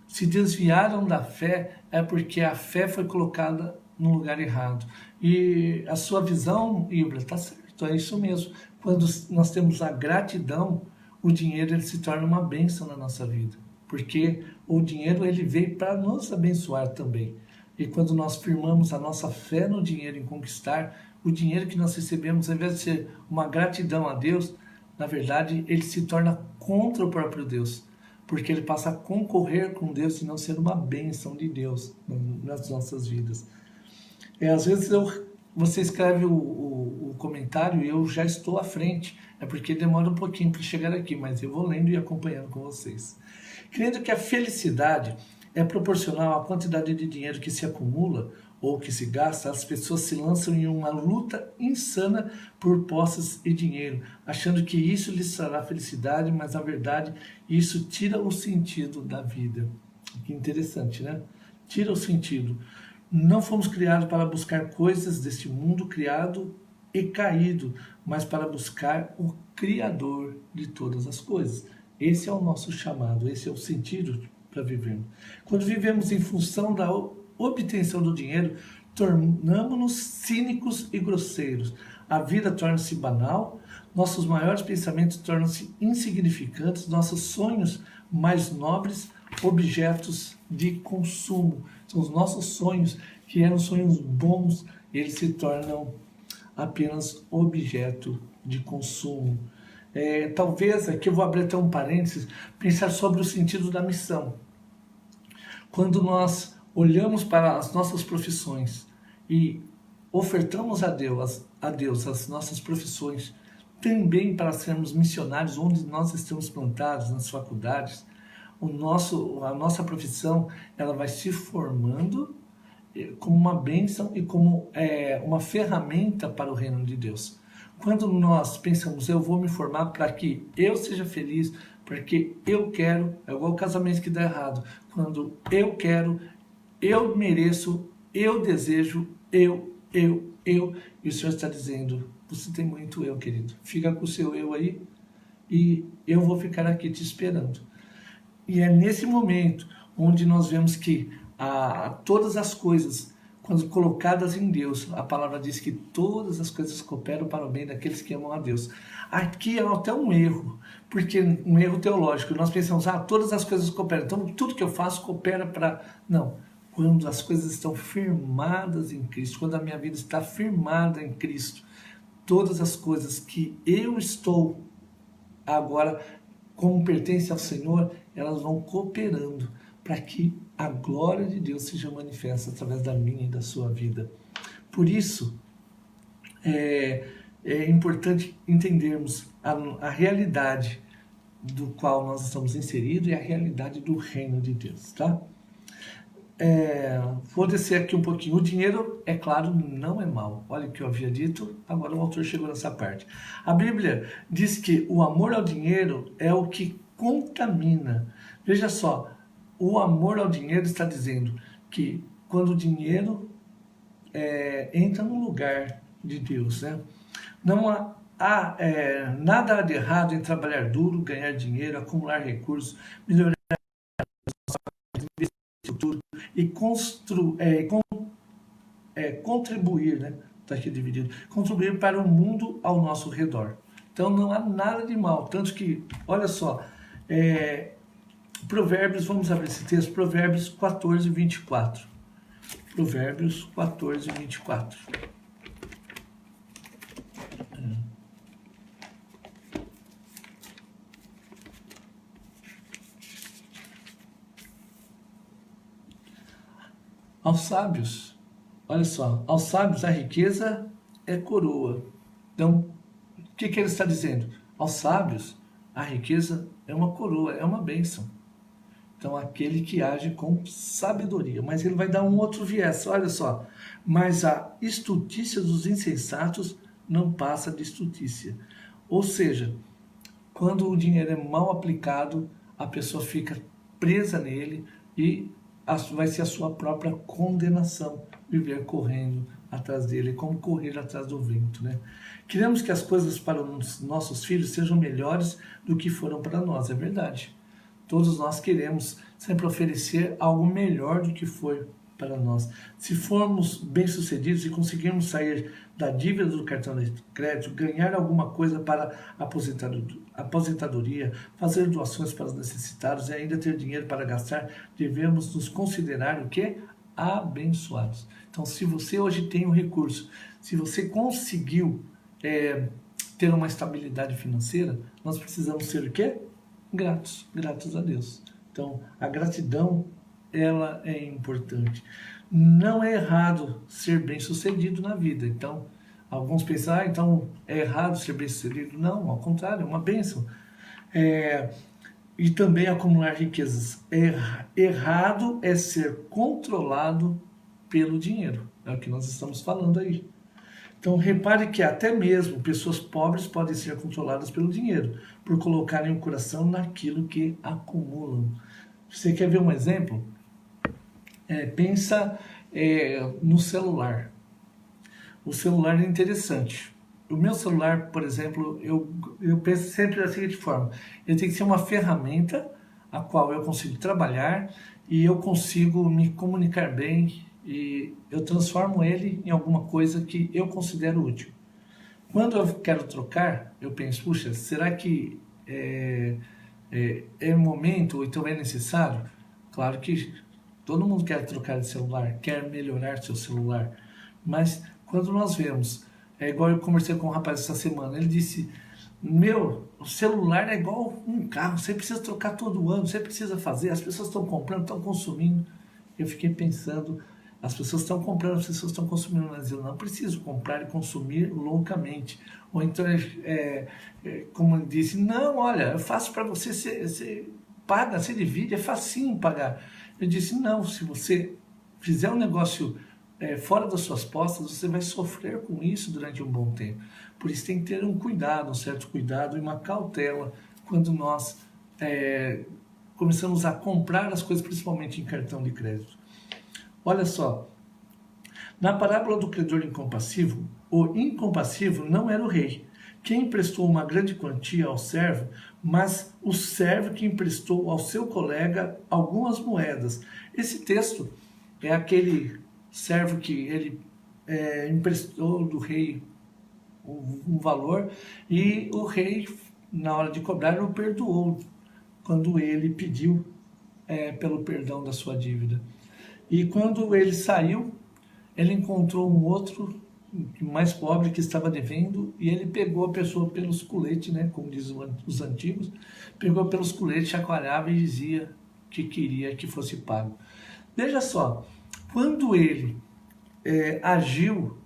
se desviaram da fé, é porque a fé foi colocada no lugar errado. E a sua visão, Ibra, está certo, é isso mesmo. Quando nós temos a gratidão, o dinheiro ele se torna uma bênção na nossa vida. Porque o dinheiro ele veio para nos abençoar também. E quando nós firmamos a nossa fé no dinheiro em conquistar, o dinheiro que nós recebemos, ao invés de ser uma gratidão a Deus, na verdade, ele se torna contra o próprio Deus. Porque ele passa a concorrer com Deus e não ser uma bênção de Deus nas nossas vidas. Às vezes você escreve o comentário e eu já estou à frente. É porque demora um pouquinho para chegar aqui, mas eu vou lendo e acompanhando com vocês. Crendo que a felicidade é proporcional à quantidade de dinheiro que se acumula ou que se gasta, as pessoas se lançam em uma luta insana por posses e dinheiro, achando que isso lhes trará felicidade, mas na verdade isso tira o sentido da vida. Que interessante, né? Tira o sentido. Não fomos criados para buscar coisas deste mundo criado e caído, mas para buscar o Criador de todas as coisas. Esse é o nosso chamado, esse é o sentido para vivermos. Quando vivemos em função da obtenção do dinheiro, tornamos-nos cínicos e grosseiros. A vida torna-se banal, nossos maiores pensamentos tornam-se insignificantes, nossos sonhos mais nobres, objetos de consumo. São os nossos sonhos, que eram sonhos bons, eles se tornam apenas objeto de consumo. Talvez, aqui eu vou abrir até um parênteses, pensar sobre o sentido da missão. Quando nós olhamos para as nossas profissões e ofertamos a Deus as nossas profissões, também para sermos missionários onde nós estamos plantados, nas faculdades, a nossa profissão ela vai se formando como uma bênção e como uma ferramenta para o reino de Deus. Quando nós pensamos, eu vou me formar para que eu seja feliz, porque eu quero, é igual o casamento que dá errado. Quando eu quero, eu mereço, eu desejo, eu, e o Senhor está dizendo, você tem muito eu, querido. Fica com o seu eu aí e eu vou ficar aqui te esperando. E é nesse momento onde nós vemos que todas as coisas quando colocadas em Deus. A palavra diz que todas as coisas cooperam para o bem daqueles que amam a Deus. Aqui é até um erro, porque um erro teológico. Nós pensamos, todas as coisas cooperam, então tudo que eu faço coopera para... Não, quando as coisas estão firmadas em Cristo, quando a minha vida está firmada em Cristo, todas as coisas que eu estou agora, como pertence ao Senhor, elas vão cooperando para que a glória de Deus seja manifesta através da minha e da sua vida. Por isso, é importante entendermos a realidade do qual nós estamos inseridos e a realidade do reino de Deus, tá? Vou descer aqui um pouquinho. O dinheiro, é claro, não é mal. Olha o que eu havia dito, agora o autor chegou nessa parte. A Bíblia diz que o amor ao dinheiro é o que contamina. Veja só, o amor ao dinheiro está dizendo que quando o dinheiro entra no lugar de Deus, né? Não há nada de errado em trabalhar duro, ganhar dinheiro, acumular recursos, melhorar futuro e contribuir, né? Está aqui dividido, contribuir para o mundo ao nosso redor. Então não há nada de mal, tanto que, olha só, Provérbios, vamos abrir esse texto, Provérbios 14, 24. Provérbios 14, 24. Aos sábios, olha só, aos sábios a riqueza é coroa. Então, o que ele está dizendo? Aos sábios a riqueza é uma coroa, é uma bênção. Então, aquele que age com sabedoria. Mas ele vai dar um outro viés, olha só. Mas a estutícia dos insensatos não passa de estutícia. Ou seja, quando o dinheiro é mal aplicado, a pessoa fica presa nele e vai ser a sua própria condenação, viver correndo atrás dele, como correr atrás do vento, né? Queremos que as coisas para os nossos filhos sejam melhores do que foram para nós, é verdade. Todos nós queremos sempre oferecer algo melhor do que foi para nós. Se formos bem-sucedidos e conseguirmos sair da dívida do cartão de crédito, ganhar alguma coisa para aposentadoria, fazer doações para os necessitados e ainda ter dinheiro para gastar, devemos nos considerar o quê? Abençoados. Então, se você hoje tem um recurso, se você conseguiu ter uma estabilidade financeira, nós precisamos ser o quê? Gratos a Deus. Então, a gratidão, ela é importante. Não é errado ser bem-sucedido na vida. Então, alguns pensam, então é errado ser bem-sucedido. Não, ao contrário, é uma bênção. E também acumular riquezas. Errado é ser controlado pelo dinheiro. É o que nós estamos falando aí. Então, repare que até mesmo pessoas pobres podem ser controladas pelo dinheiro, por colocarem o coração naquilo que acumulam. Você quer ver um exemplo? Pensa no celular. O celular é interessante. O meu celular, por exemplo, eu penso sempre da seguinte forma: ele tem que ser uma ferramenta a qual eu consigo trabalhar e eu consigo me comunicar bem e eu transformo ele em alguma coisa que eu considero útil. Quando eu quero trocar, eu penso, puxa, será que é momento ou então é necessário? Claro que todo mundo quer trocar de celular, quer melhorar seu celular, mas quando nós vemos, igual eu conversei com um rapaz essa semana, ele disse, o celular é igual um carro, você precisa trocar todo ano, você precisa fazer, as pessoas estão comprando, estão consumindo. Eu fiquei pensando, as pessoas estão comprando, as pessoas estão consumindo, mas eu não preciso comprar e consumir loucamente. Ou então, como ele disse, não, olha, eu faço para você, você paga, você divide, é facinho pagar. Eu disse, não, se você fizer um negócio fora das suas postas, você vai sofrer com isso durante um bom tempo. Por isso tem que ter um cuidado, um certo cuidado e uma cautela quando nós começamos a comprar as coisas, principalmente em cartão de crédito. Olha só, na parábola do credor incompassivo, o incompassivo não era o rei, quem emprestou uma grande quantia ao servo, mas o servo que emprestou ao seu colega algumas moedas. Esse texto é aquele servo que ele emprestou do rei um valor, e o rei, na hora de cobrar, o perdoou quando ele pediu pelo perdão da sua dívida. E quando ele saiu, ele encontrou um outro mais pobre que estava devendo, e ele pegou a pessoa pelos coletes, né, como dizem os antigos, pegou pelos coletes, chacoalhava e dizia que queria que fosse pago. Veja só, quando ele agiu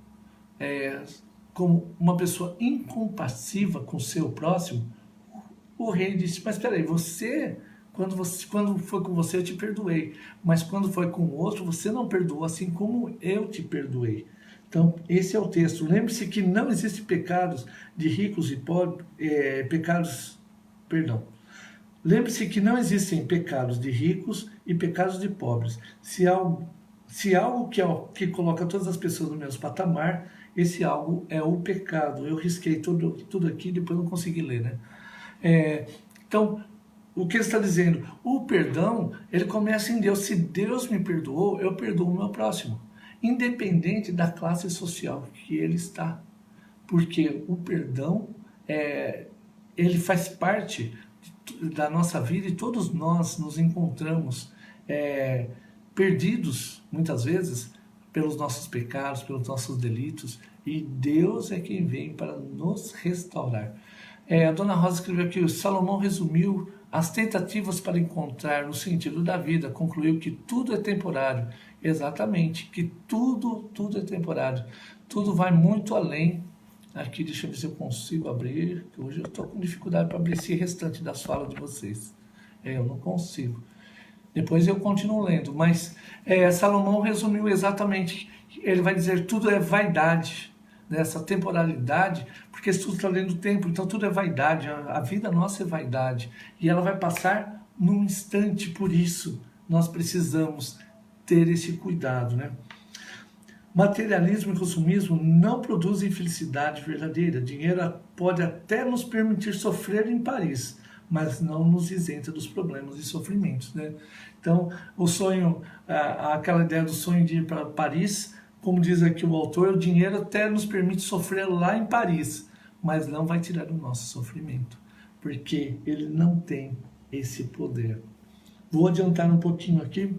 como uma pessoa incompassiva com o seu próximo, o rei disse: mas espera aí, quando foi com você eu te perdoei, mas quando foi com o outro você não perdoou, assim como eu te perdoei. Então, esse é o texto. Lembre-se que não existem pecados de ricos e pobres, Lembre-se que não existem pecados de ricos e pecados de pobres. Se algo que coloca todas as pessoas no mesmo patamar, esse algo é o pecado. Eu risquei tudo aqui, depois não consegui ler, né? Então, o que ele está dizendo? O perdão, ele começa em Deus. Se Deus me perdoou, eu perdoo o meu próximo, independente da classe social que ele está. Porque o perdão, ele faz parte da nossa vida, e todos nós nos encontramos perdidos, muitas vezes, pelos nossos pecados, pelos nossos delitos, e Deus é quem vem para nos restaurar. A Dona Rosa escreveu aqui: o Salomão resumiu as tentativas para encontrar o sentido da vida, concluiu que tudo é temporário. Exatamente, que tudo é temporário. Tudo vai muito além. Aqui, deixa eu ver se eu consigo abrir, que hoje eu estou com dificuldade para abrir esse restante das falas de vocês. Eu não consigo. Depois eu continuo lendo, mas Salomão resumiu exatamente. Ele vai dizer: tudo é vaidade, dessa temporalidade, porque tudo está dentro do tempo, então tudo é vaidade, a vida nossa é vaidade, e ela vai passar num instante. Por isso nós precisamos ter esse cuidado, né? Materialismo e consumismo não produzem felicidade verdadeira. Dinheiro pode até nos permitir sofrer em Paris, mas não nos isenta dos problemas e sofrimentos, né? Então, o sonho, aquela ideia do sonho de ir para Paris, como diz aqui o autor, o dinheiro até nos permite sofrer lá em Paris, mas não vai tirar o nosso sofrimento, porque ele não tem esse poder. Vou adiantar um pouquinho aqui.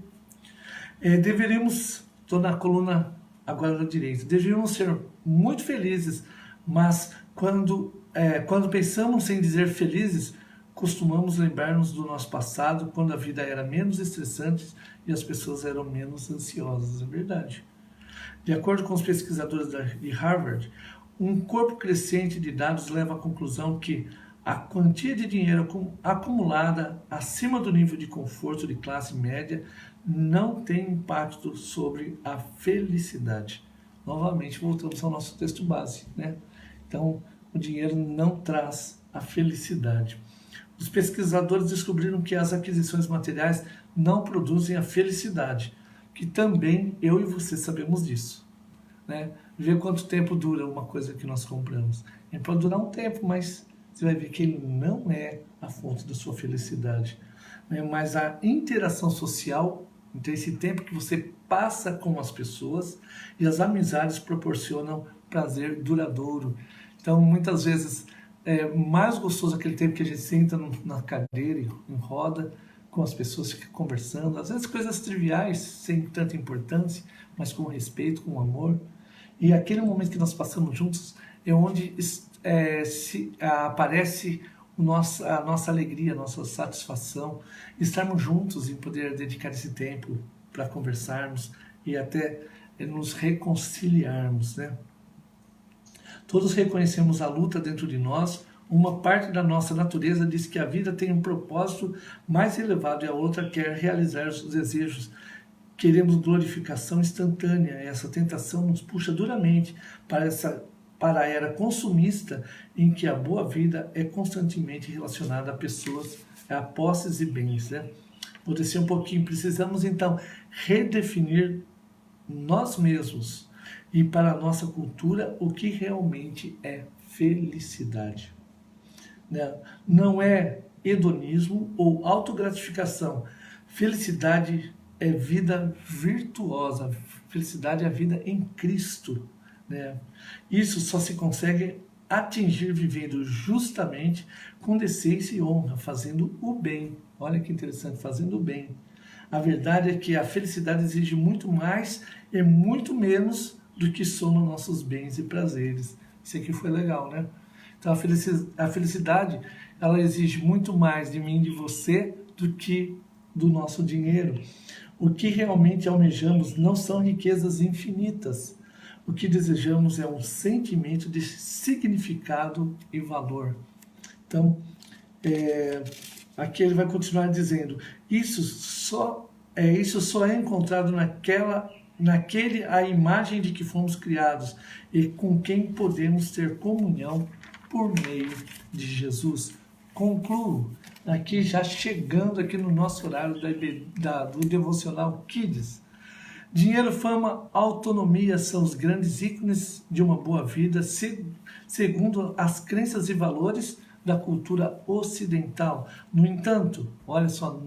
Estou na coluna agora da direita, deveríamos ser muito felizes, mas quando pensamos em dizer felizes, costumamos lembrar-nos do nosso passado, quando a vida era menos estressante e as pessoas eram menos ansiosas. É verdade. De acordo com os pesquisadores de Harvard, um corpo crescente de dados leva à conclusão que a quantia de dinheiro acumulada acima do nível de conforto de classe média não tem impacto sobre a felicidade. Novamente, voltamos ao nosso texto base, né? Então, o dinheiro não traz a felicidade. Os pesquisadores descobriram que as aquisições materiais não produzem a felicidade, que também eu e você sabemos disso, né? Ver quanto tempo dura uma coisa que nós compramos. Ele pode durar um tempo, mas você vai ver que ele não é a fonte da sua felicidade, né? Mas a interação social, então esse tempo que você passa com as pessoas, e as amizades proporcionam prazer duradouro. Então, muitas vezes, é mais gostoso aquele tempo que a gente senta na cadeira, em roda, com as pessoas, fica conversando, às vezes coisas triviais, sem tanta importância, mas com respeito, com amor. E aquele momento que nós passamos juntos é onde aparece a nossa alegria, a nossa satisfação, estarmos juntos e poder dedicar esse tempo para conversarmos e até nos reconciliarmos, né? Todos reconhecemos a luta dentro de nós. Uma parte da nossa natureza diz que a vida tem um propósito mais elevado e a outra quer realizar os desejos. Queremos glorificação instantânea. Essa tentação nos puxa duramente para a era consumista, em que a boa vida é constantemente relacionada a pessoas, a posses e bens, né? Vou descer um pouquinho. Precisamos, então, redefinir nós mesmos e para a nossa cultura o que realmente é felicidade. Não é hedonismo ou autogratificação. Felicidade é vida virtuosa, Felicidade é a vida em Cristo, né? Isso só se consegue atingir vivendo justamente com decência e honra, fazendo o bem. Olha que interessante, fazendo o bem. A verdade é que a felicidade exige muito mais e muito menos do que somam nossos bens e prazeres. Isso aqui foi legal, né? Então a felicidade, ela exige muito mais de mim e de você do que do nosso dinheiro. O que realmente almejamos não são riquezas infinitas. O que desejamos é um sentimento de significado e valor. Então, aqui ele vai continuar dizendo, isso só é encontrado naquele a imagem de que fomos criados e com quem podemos ter comunhão por meio de Jesus. Concluo aqui, já chegando aqui no nosso horário do Devocional Kids. Dinheiro, fama, autonomia são os grandes ícones de uma boa vida, segundo as crenças e valores da cultura ocidental. No entanto, olha só,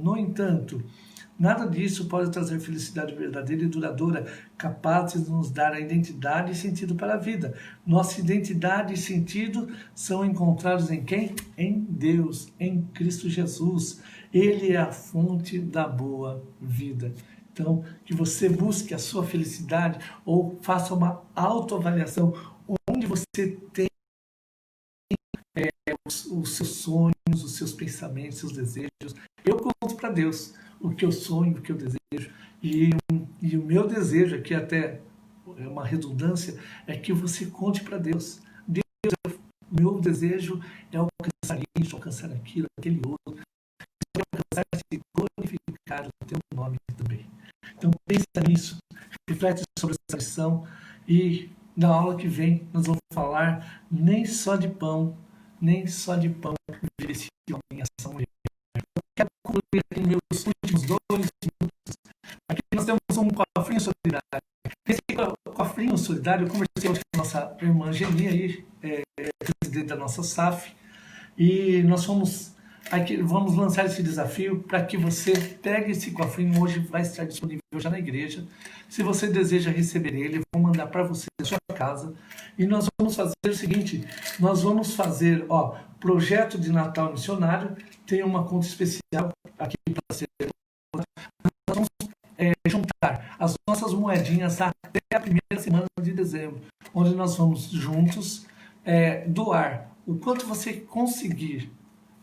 nada disso pode trazer felicidade verdadeira e duradoura, capazes de nos dar a identidade e sentido para a vida. Nossa identidade e sentido são encontrados em quem? Em Deus, em Cristo Jesus. Ele é a fonte da boa vida. Então, que você busque a sua felicidade ou faça uma autoavaliação onde você tem os seus sonhos, os seus pensamentos, os seus desejos. Eu conto para Deus o que eu sonho, o que eu desejo. E o meu desejo aqui, até é uma redundância, é que você conte para Deus. Deus, o meu desejo é alcançar isso, alcançar aquilo, aquele outro. Alcançar esse glorificado o teu nome também. Então pensa nisso, reflete sobre essa lição e na aula que vem nós vamos falar nem só de pão vive esse homem, essa mulher. Eu quero concluir aqui meus últimos 2 minutos. Aqui nós temos um cofrinho solidário. Esse cofrinho solidário, eu conversei hoje com a nossa irmã Geni, aí, presidente da nossa SAF, e nós vamos lançar esse desafio para que você pegue esse cofrinho. Hoje vai estar disponível já na igreja. Se você deseja receber ele, eu vou mandar para você na sua casa. E nós vamos fazer o seguinte, nós vamos fazer, projeto de Natal Missionário, tem uma conta especial aqui para ser. Nós vamos juntar as nossas moedinhas até a primeira semana de dezembro, onde nós vamos juntos doar o quanto você conseguir,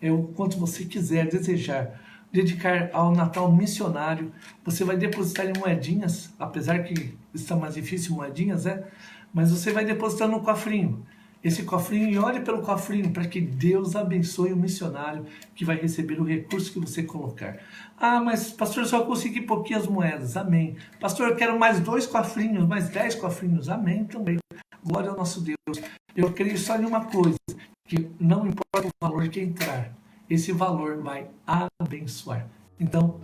o quanto você quiser, desejar, dedicar ao Natal missionário. Você vai depositar em moedinhas, apesar que está mais difícil moedinhas, mas você vai depositar no cofrinho. Esse cofrinho, e olhe pelo cofrinho para que Deus abençoe o missionário que vai receber o recurso que você colocar. Ah, mas pastor, eu só consegui pouquinhas moedas. Amém. Pastor, eu quero mais 2 cofrinhos, mais 10 cofrinhos. Amém também. Glória ao nosso Deus. Eu creio só em uma coisa, que não importa o valor que entrar, esse valor vai abençoar. Então,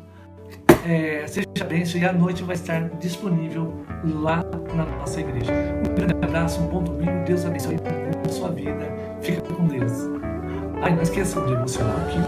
seja bênção, e à noite vai estar disponível lá na nossa igreja. Um grande abraço, um bom domingo, Deus abençoe a sua vida. Fica com Deus. Não esqueçam de emocionar aqui.